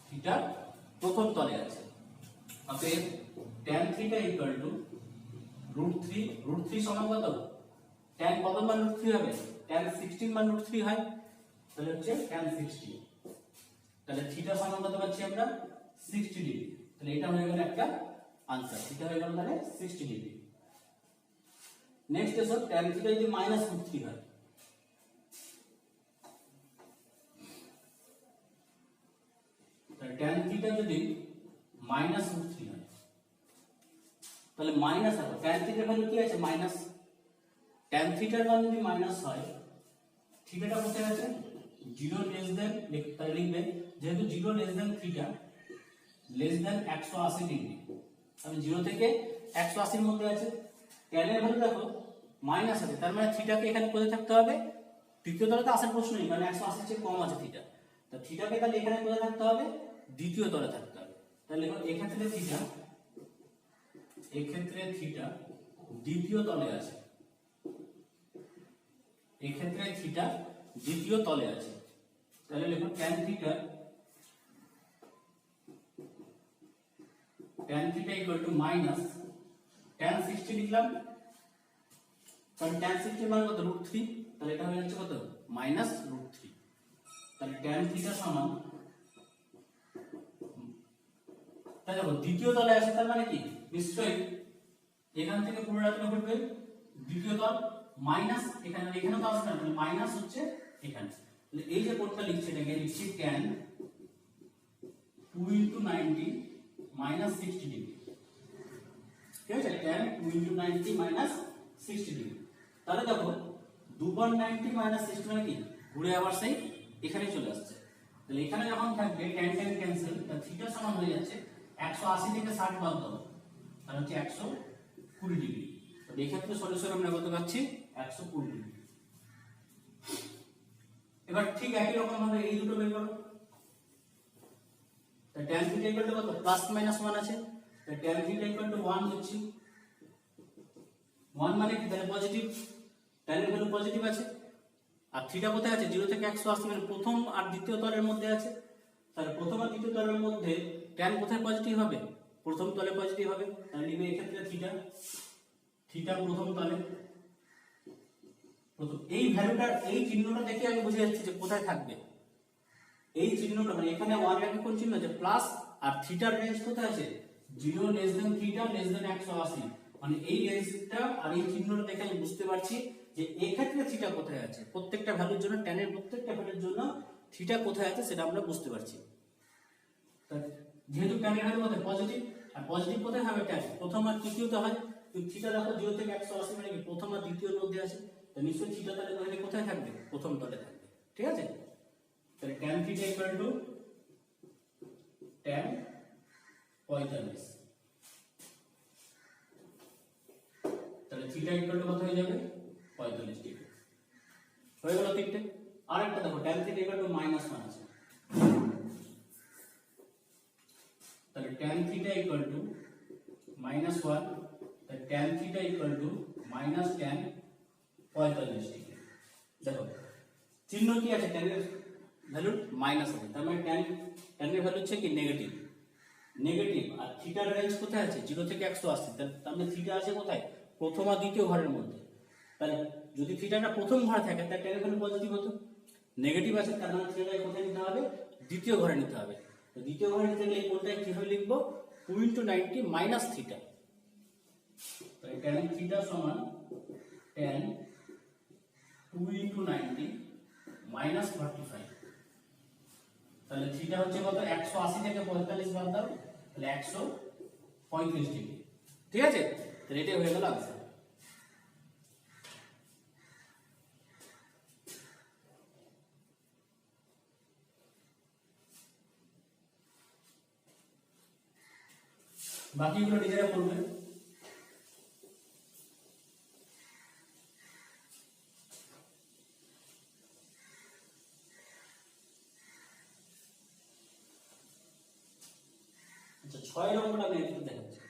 থিটা প্রথম তলে আছে। অতএব tan থিটা ইকুয়াল টু √3 সমান কত, tan কত মান √3 হবে, tan 16 মান √3 হয়, তাহলে হচ্ছে tan 60। তাহলে থিটা সমান কত পাচ্ছি আমরা 60 ডিগ্রি। তাহলে এটা হয়ে গেল একটা आंसर, থিটা হয়ে গেল তাহলে 60 ডিগ্রি। নেক্সট এসো tan থিটা যদি -√3 হয়, তাহলে tan থিটা যদি -√3 হয় তাহলে মাইনাস হবে, tan থিটার ভ্যালু কি আছে মাইনাস, tan থিটার মান যদি মাইনাস হয় থিটাটা কোথায় আছে 0 লেস দ্যান, তাহলে লিখবে যেহেতু 0 less than theta less than 180 degree, আমি 0 থেকে 180 এর মধ্যে আছে, tan এর ভ্যালু দেখো মাইনাস আছে, তার মানে থিটাকে এখানে কোথায় থাকতে হবে, তৃতীয় তলে তো আসার প্রশ্নই, কারণ 180 এর চেয়ে কম আছে থিটা, তো থিটাকে তাহলে এখানে কোথায় থাকতে হবে, দ্বিতীয় তলে থাকতে হবে। তাহলে দেখো এক্ষেত্রে থিটা দ্বিতীয় তলে আছে, এক্ষেত্রে থিটা দ্বিতীয় তলে আছে, তাহলে লিখো tan theta equal two minus tan 60 লিখলাম, কারণ tan 60 মান কত √3, তাহলে এটা হয়ে যাচ্ছে কত -√3। তাহলে tan থিটা সমান, তাহলে দেখো দ্বিতীয় তলে আছে, তার মানে কি নিশ্চয়ই এখান থেকে পুনরাবৃত্তি ঘটবে, দ্বিতীয় তল মাইনাস এখানে তো আসবে না, তাহলে মাইনাস হচ্ছে এখানে। তাহলে এই যে কোডটা লিখছি এটাকে লিখছি tan 2 * 90 -60 ডিগ্রি, ঠিক আছে, tan 2 * 90 -60 ডিগ্রি। তাহলে দেখো 2 বার 90 -60 মানে কি ঘুরে আবার সেই এখানে চলে আসছে, তাহলে এখানে যখন থাকবে tan ক্যান্সেল, তাহলে থিটা সমান হয়ে যাচ্ছে 180 থেকে 60 বাদ দাও, তাহলে হচ্ছে 120 ডিগ্রি। তো এই ক্ষেত্রে সলিউশন আমরা কত পাচ্ছি 120 ডিগ্রি। এবার ঠিক একই রকম ভাবে এই দুটো বের করো, তো tan থিটা ইকুয়াল টু কত +-1 আছে, তো tan থিটা ইকুয়াল টু 1 হচ্ছে 1 মানে কি তাহলে পজিটিভ, tan এর ভ্যালু পজিটিভ আছে, আর থিটা কোথায় আছে 0 থেকে 180 মানে প্রথম আর দ্বিতীয় তলের মধ্যে আছে, তাহলে প্রথম আর দ্বিতীয় তলের মধ্যে tan কোথায় পজিটিভ হবে, প্রথম তলে পজিটিভ হবে, তাহলে লিখবে এই ক্ষেত্রে থিটা প্রথম তলে, প্রথম এই ভ্যালুটা এই চিহ্নটা দেখে আমি বুঝে যাচ্ছি যে কোথায় থাকবে, এই চিহ্নটা মানে এখানে 1 রাখে কোন চিহ্ন আছে প্লাস, আর থিটার রেঞ্জ কোথায় আছে 0 less than theta less than 180, মানে এই রেঞ্জটা আর এই চিহ্নটা দেখে আমি বুঝতে পারছি যে এক্ষেত্রে থিটা কোথায় আছে, প্রত্যেকটা ভ্যালুর জন্য ট্যানের প্রত্যেকটা ভ্যালুর জন্য থিটা কোথায় আছে সেটা আমরা বুঝতে পারছি। যেহেতু ট্যানের ভ্যালু কোথায় পজিটিভ, আর পজিটিভ কোথায় হবে ট্যান প্রথম আর তৃতীয়তে হয়। তুমি থিটা দেখো 0 থেকে 180 মানে কি প্রথম আর দ্বিতীয়র মধ্যে আছে, তো নিশ্চয়ই থিটা তাহলে কোথায় থাকবে, প্রথম তলে থাকবে। ঠিক আছে, তাহলে tan theta equal two tan 45, তাহলে থিটা ইকুয়াল টু কত হয়ে যাবে 45 ডিগ্রি হয়ে গেল তিনটে। আরেকটা দেখো ট্যান থিটা ইকুয়াল টু -1 আছে, তাহলে ট্যান থিটা ইকুয়াল টু -1, তাহলে tan theta equal two -tan 45 degree. দেখো চিহ্ন কি আছে, ট্যানের ভ্যালু মাইনাস আছে, তার মানে ট্যানের ভ্যালু হচ্ছে কি নেগেটিভ, আর থিটার রেঞ্জ কোথায় আছে 0 থেকে 180, তার মানে থিটা আছে কোথায় প্রথম আর দ্বিতীয় ঘরের মধ্যে। তাহলে যদি থিটাটা প্রথম ঘরে থাকে তাহলে ট্যানের ভ্যালু পজিটিভ হতো, নেগেটিভ আছে তার মানে থিটাটাকে কোথায় নিতে হবে, দ্বিতীয় ঘরে নিতে হবে। তো দ্বিতীয় ঘরে নিতে গেলে এই কোণটাকে কিভাবে লিখবো 2 * 90 মাইনাস থিটা, তাহলে tan থিটা সমান tan 2 * 90 মাইনাস 45, তাহলে থিটা হচ্ছে কত 180 থেকে 45 বাদ দাও, তাহলে 135 ডিগ্রি। ঠিক আছে, তাহলে এটাই হয়ে গেল आंसर। বাকিগুলো নিজেরা করবে। আচ্ছা 6 নম্বরটা আমি একটু দেখাচ্ছি।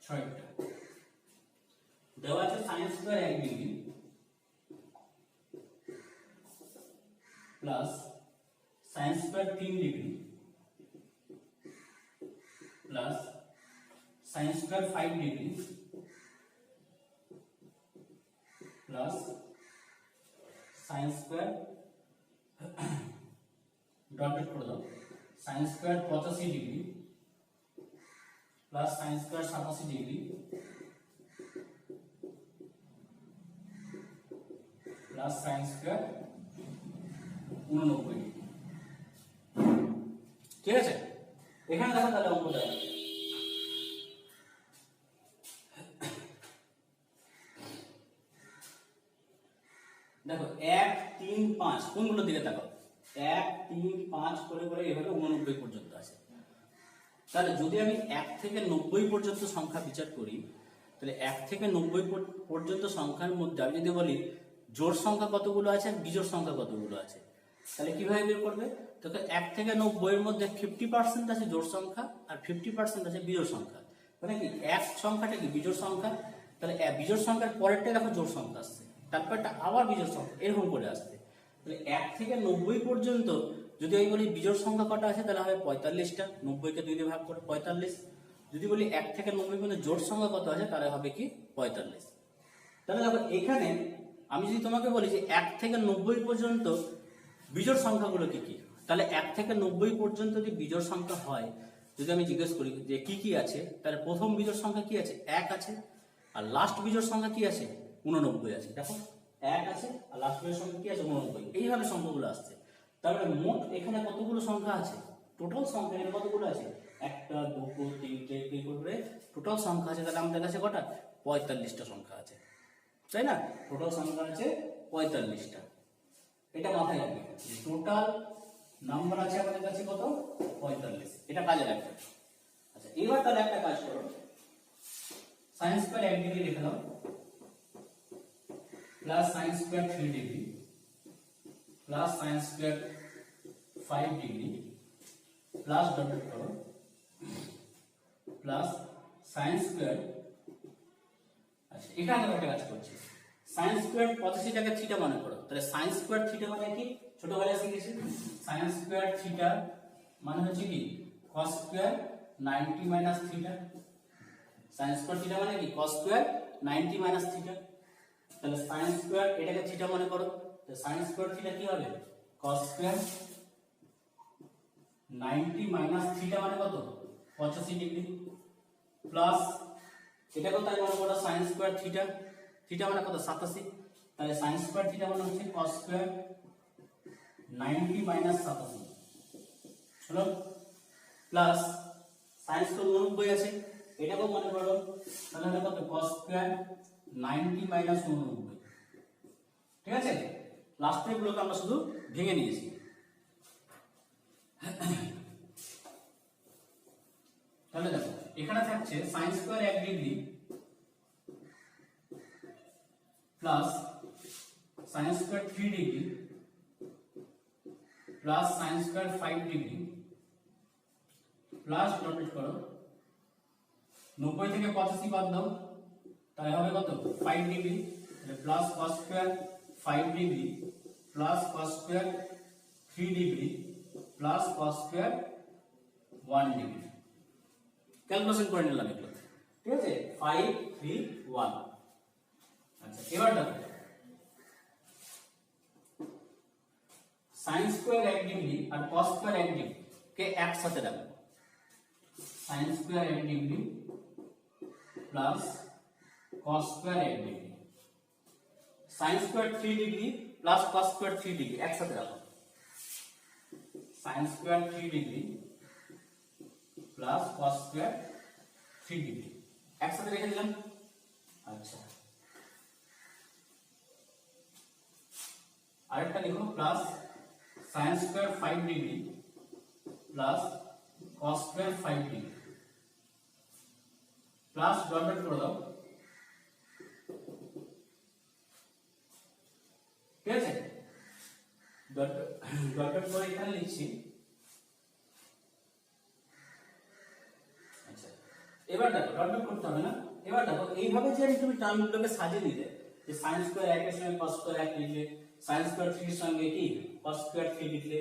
6টা দেওয়া আছে sin square 1 degree plus sin square 3 degree plus sin square 5 degree plus sin square dot dot করে দাও sin square 85 degree plus sin square 87 degree plus sin square 89 degree. ঠিক আছে, এখানে দেখো তাহলে অঙ্কটা দেখো 1 3 5 কোনগুলোর দিকে তাকাও 1 3 5 করে করে এভাবে 89 পর্যন্ত আসে। তাহলে যদি আমি 1 থেকে 90 পর্যন্ত সংখ্যা বিচার করি তাহলে 1 থেকে 90 পর্যন্ত সংখ্যার মধ্যে আমি যদি বলি জোড় সংখ্যা কতগুলো আছে আর বিজোড় সংখ্যা কতগুলো আছে তাহলে কিভাবে বের করবে, দেখো 1 থেকে 90 এর মধ্যে 50% আছে জোড় সংখ্যা আর 50% আছে বিজোড় সংখ্যা, মানে কি এক সংখ্যাটা কি বিজোড় সংখ্যা, তাহলে বিজোড় সংখ্যার পরেরটা দেখো জোড় সংখ্যা আসছে, তারপরটা আবার বিজোড় সংখ্যা এরকম করে আসছে। তাহলে 1 থেকে 90 পর্যন্ত যদি আমি বলি বিজোড় সংখ্যা কটা আছে তাহলে হবে 45টা, 90 কে 2 দিয়ে ভাগ করে 45। যদি বলি 1 থেকে 90 পর্যন্ত জোড় সংখ্যা কত আছে তাহলে হবে কি 45। তাহলে দেখো এখানে আমি যদি তোমাকে বলি যে 1 থেকে 90 পর্যন্ত বিজোড় সংখ্যাগুলো কি কি, তাহলে 1 থেকে 90 পর্যন্ত যদি বিজোড় সংখ্যা হয় যদি আমি জিজ্ঞেস করি যে কি কি আছে তাহলে প্রথম বিজোড় সংখ্যা কি আছে 1 আছে, আর লাস্ট বিজোড় সংখ্যা কি আছে 89 আছে। দেখো 1 আছে আর লাস্ট বিজোড় সংখ্যা কি আছে 89, এইভাবে সংখ্যাগুলো আসছে। তাহলে মোট এখানে কতগুলো সংখ্যা আছে, টোটাল সংখ্যা এখানে কতগুলো আছে 1 2 3 4 করে টোটাল সংখ্যা আছে, তাহলে আমাদের কাছে কটা 45টা সংখ্যা আছে, তাই না, টোটাল সংখ্যা আছে 45টা। এটা মাথায় রাখবে টোটাল নাম্বার আছে আমাদের কাছে কত 45, এটা কাজে লাগবে। আচ্ছা এবার তাহলে একটা কাজ করো sin স্কয়ার 1 ডিগ্রি লিখে দাও plus sin square 3 degree plus sin square 5 degree plus dot dot করো প্লাস sin স্কয়ার। আচ্ছা এখানে একটা কাজ করছি sin স্কয়ার 85 টাকে থিটা মনে করো, তাহলে sin স্কয়ার থিটা মানে কি ছোটবেলায় শিখেছি, sin স্কয়ার থিটা মানে হচ্ছে কি cos square 90 minus theta, sin square theta মানে কি cos স্কয়ার 90 মাইনাস থিটা। তাহলে sin স্কয়ার এটাকে থিটা মনে করো, তো sin স্কয়ার থিটা কি হবে cos স্কয়ার 90 মাইনাস থিটা মানে কত 85 ডিগ্রি প্লাস এটাকে তাই মনে করো sin স্কয়ার থিটা, থিটা মানে কত 87, তাহলে sin স্কয়ার থিটা মানে হচ্ছে cos স্কয়ার 90 মাইনাস 87 হলো, প্লাস sin স্কয়ার 89 আছে, এটাকেও মনে করো, তাহলে হবে কত cos স্কয়ার 90 মাইনাস 89। ঠিক আছে, লাস্টের গুলোকে আমরা শুধু ভেঙে নিয়েছি। তাহলে দেখো এখানে থাকছে sin square 1 degree plus sin square 3 degree plus sin square 5 degree plus dot করো 90 থেকে 85 বাদ দাও, তাহলে হবে কত 5 ডিগ্রি, তাহলে plus cos square 5 degree plus cos square 3 degree plus cos square 1 degree. Calculation করে নিলাম এগুলো, ঠিক আছে, 5 3 1। আচ্ছা এবার দেখো sin স্কয়ার 1 ডিগ্রি আর cos স্কয়ার 1 ডিগ্রি কে একসাথে রাখবো, sin square 1 degree plus cos square 1 degree, sin square 3 degree plus cos square 3 degree একসাথে রাখো, sin square 3 degree plus cos square 3 degree একসাথে রেখে দিলাম। আচ্ছা আরেকটা লিখো plus sin square 5 degree plus cos square 5 degree plus dot dot করে দাও, ঠিক আছে, ডট ডট করে এখানে লিখছি। আচ্ছা এবার দেখো ডট ডট করতে হবে না, এবার দেখো এইভাবে যে তুমি টার্মগুলোকে সাজিয়ে দিলে যে sin স্কয়ার 1 এর সঙ্গে cos স্কয়ার 1 লিখলে, sin স্কয়ার 3 এর সঙ্গে কি cos স্কয়ার 3 লিখলে,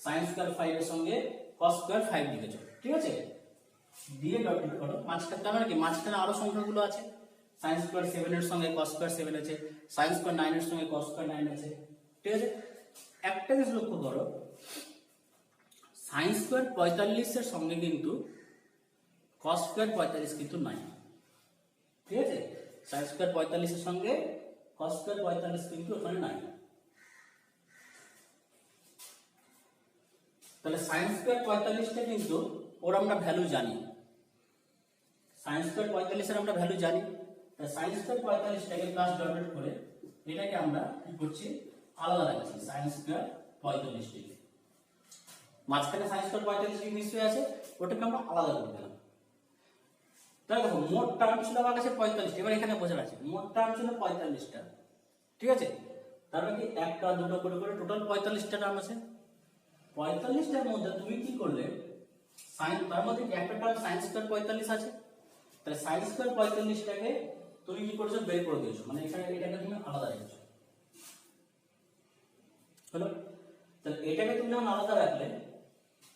sin স্কয়ার 5 এর সঙ্গে cos স্কয়ার 5 লিখেছো, ঠিক আছে, দিয়ে ডট ডট করো। মাঝখানে তার মানে কি মাঝখানে আরো সংখ্যাগুলো আছে, sin স্কয়ার 7 এর সঙ্গে cos স্কয়ার 7 আছে, sin স্কয়ার 9 এর সঙ্গে cos স্কয়ার 9 আছে, ঠিক আছে। একটা জিনিস লক্ষ্য করো, sin স্কয়ার 45 এর সঙ্গে কিন্তু cos স্কয়ার 45 কিন্তু নাই, ঠিক আছে, sin স্কয়ার 45 এর সঙ্গে cos স্কয়ার 45 কিন্তু ওখানে নাই। তাহলে sin স্কয়ার 45 টা কিন্তু ওর আমরা ভ্যালু জানি, sin স্কয়ার 45 এর আমরা ভ্যালু জানি, তাহলে sin স্কয়ার 45 টাকে প্লাস ডট ডট করে এটাকে আমরা কি করছি আলাদা রাখছি, sin স্কয়ার 45 ডিগ্রি, মাঝখানে sin স্কয়ার 45 ডিগ্রি নিশ্চয়ই আছে, ওটাকে আমরা আলাদা করে দিলাম। তাহলে দেখো মোট টার্ম ছিল আমার কাছে 45, এবার এখানে বোঝা আছে মোট টার্ম ছিল 45টা, ঠিক আছে, তার মানে কি একটা দুটো করে করে টোটাল 45টা টার্ম আছে। 45টার মধ্যে তুমি কি করলে sin, তার মধ্যে একটা টার্ম sin স্কয়ার 45 আছে, তাহলে sin স্কয়ার 45টাকে তুমি কি করেছো বের করে দিয়েছো, মানে এখানে এটাকে তুমি আলাদা রেখেছো, হলো। তাহলে এটাকে তুমি যখন আলাদা রাখলে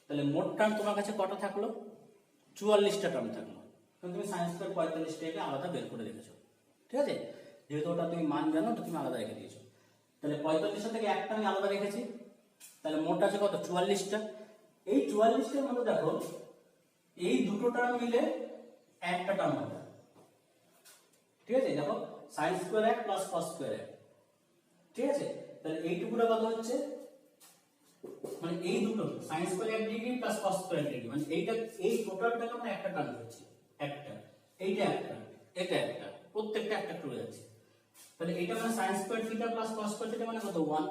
তাহলে মোট টার্ম তোমার কাছে কটা থাকলো 44টা টার্ম থাকলো, কারণ তুমি sin স্কয়ার 45টাকে আলাদা বের করে রেখেছো, ঠিক আছে, যেহেতু ওটা তুমি মান জানো তো তুমি আলাদা রেখে দিয়েছো। তাহলে 45টা থেকে একটা আমি আলাদা রেখেছি, তাহলে মোট আছে কত 44টা। এই 44টার মধ্যে দেখো এই দুটো টার্ম মিলে একটা টার্ম হবে, ঠিক আছে, দেখো sin square 1 plus cos square 1, ঠিক আছে, তাহলে এইটুকুটা কত হচ্ছে, মানে এই দুটো sin square 1 degree plus cos square 1 degree, মানে এইটা এই টোটালটাকে আমরা একটা টার্ম করছি, একটা এইটা একটা এটা একটা প্রত্যেকটা একটা করে যাচ্ছে, তাহলে এটা মানে sin square theta plus cos square theta মানে কত 1,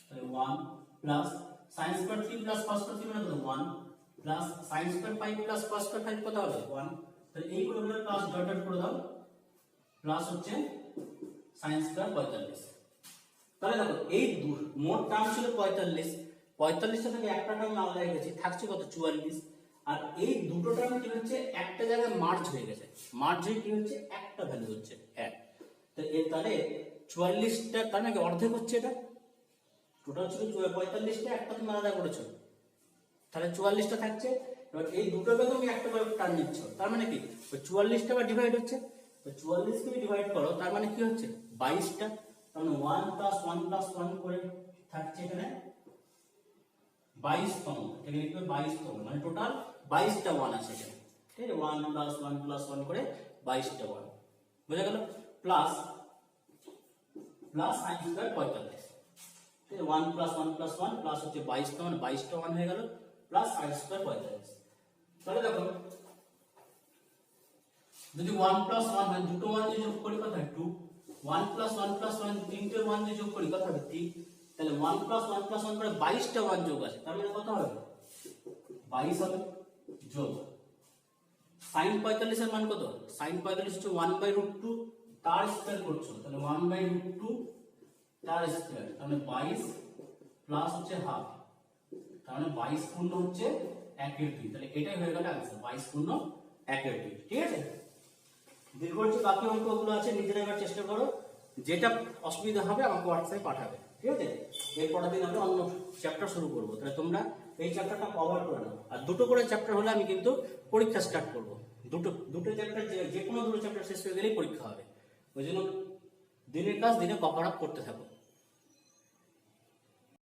তাহলে 1 plus sin square 3 plus cos square 3 মানে কত 1 plus sin square 5 plus cos square 5 কত হবে 1, তাহলে এইগুলো গুলো প্লাস ডট ডট করে দাও, প্লাস হচ্ছে sin স্কয়ার 45। তাহলে দেখো এই মোট টার্ম ছিল 45টা থেকে একটা টার্ম আলাদা রেখেছি, থাকছে কত 44, আর এই দুটো টার্ম কি হচ্ছে একটা জায়গায় মার্জ হয়ে গেছে, মার্জ হয়ে কি হচ্ছে একটা ভ্যালু হচ্ছে 1, তাহলে 44টা তার মানে অর্ধেক হচ্ছে, এটা টোটাল ছিল 45টা, একটা তুমি আলাদা করেছো, তাহলে 44টা থাকছে। এবার এই দুটোকে তুমি একটা করে টার্ম নিচ্ছ, তার মানে কি ওই 44টা বা ডিভাইড হচ্ছে, তো 44 কে ডিভাইড করো তার মানে কি হচ্ছে 22টা, তার মানে 1 প্লাস 1 প্লাস 1 করে থাকছে এখানে 22তম, এখানে লিখবে 22তম, মানে টোটাল 22টা 1 আছে এখানে, ঠিক আছে, 1 প্লাস 1 প্লাস 1 করে 22টা 1 বোঝা গেল। Plus plus sine square 45, 1 plus 1 plus 1 plus হচ্ছে 22 তো মানে 22টা 1 হয়ে গেল প্লাস সাইন স্কোয়ার 45। তাহলে দেখো যদি 1 প্লাস 1 মানে দুটো 1 যদি যোগ করি কত হয় 2, 1 প্লাস 1 প্লাস 1 তিনটে 1 যদি যোগ করি কত হবে 3, তাহলে 1 প্লাস 1 প্লাস 1 করে 22টা 1 যোগ আছে, তার মানে কত হবে 22 হবে যোগ সাইন 45 এর মান কত, সাইন 45 হচ্ছে 1/√2 তার স্কয়ার করছো, তাহলে 1/√2 তার স্কয়ার, তাহলে 22 প্লাস হচ্ছে হাফ, তাহলে 22 পূর্ণ হচ্ছে 1/2, তাহলে এটাই হয়ে গেল आंसर 22 পূর্ণ 1/2। ঠিক আছে, দীর্ঘ হচ্ছে বাকি অঙ্কগুলো আছে, নিজেরা এবার চেষ্টা করো, যেটা অসুবিধা হবে আমাকে হোয়াটসঅ্যাপে পাঠাবে। ঠিক আছে, এর পরের দিন আমরা অন্য চ্যাপ্টার শুরু করব, তাহলে তোমরা এই চ্যাপ্টারটা কভার করে নাও। আর দুটো করে চ্যাপ্টার হলে আমি কিন্তু পরীক্ষা স্টার্ট করব, দুটো চ্যাপ্টার যে কোনো দুটো চ্যাপ্টার শেষ হয়ে গেলেই পরীক্ষা হবে, ওই জন্য দিনের কাজ দিনে কভার আপ করতে থাকো।